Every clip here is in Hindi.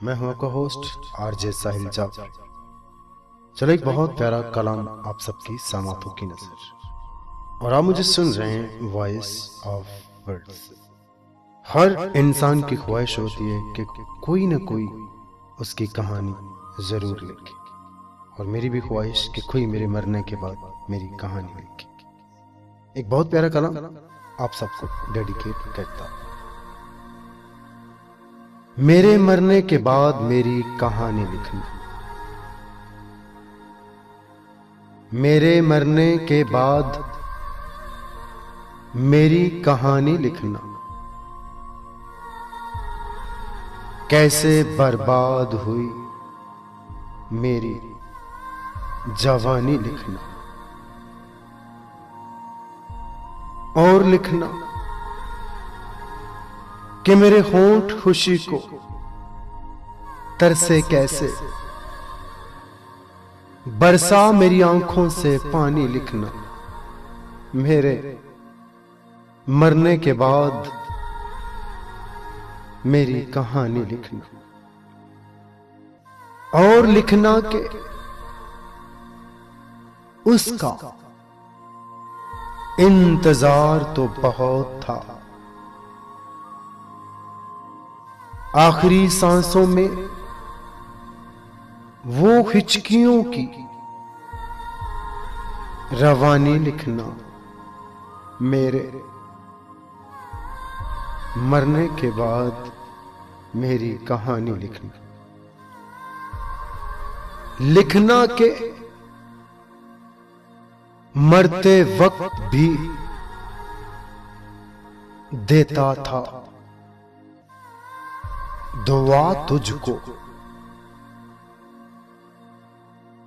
मैं हूं आपका होस्ट आरजे साहिल जाफर। चलो एक बहुत प्यारा कलाम आप सबकी समातों की नजर, और आप मुझे सुन रहे हैं वॉइस ऑफ वर्ड्स। हर इंसान की ख्वाहिश होती है कि कोई ना कोई उसकी कहानी जरूर लिखे, और मेरी भी ख्वाहिश कि कोई मेरे मरने के बाद मेरी कहानी लिखे। एक बहुत प्यारा कलाम आप सबको डेडिकेट करता हूं। मेरे मरने के बाद मेरी कहानी लिखना, मेरे मरने के बाद मेरी कहानी लिखना, कैसे बर्बाद हुई मेरी जवानी लिखना, और लिखना कि मेरे होंठ खुशी को तरसे कैसे, बरसा मेरी आंखों से पानी लिखना, मेरे मरने के बाद मेरी कहानी लिखना, और लिखना कि उसका इंतजार तो बहुत था, आखिरी सांसों में वो हिचकियों की रवानी लिखना, मेरे मरने के बाद मेरी कहानी लिखना, लिखना के मरते वक्त भी देता था दुआ तुझको,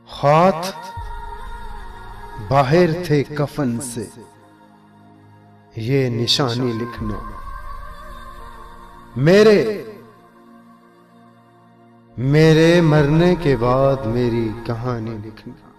हाथ बाहर थे कफन से ये निशानी लिखना, मेरे मरने के बाद मेरी कहानी लिखना।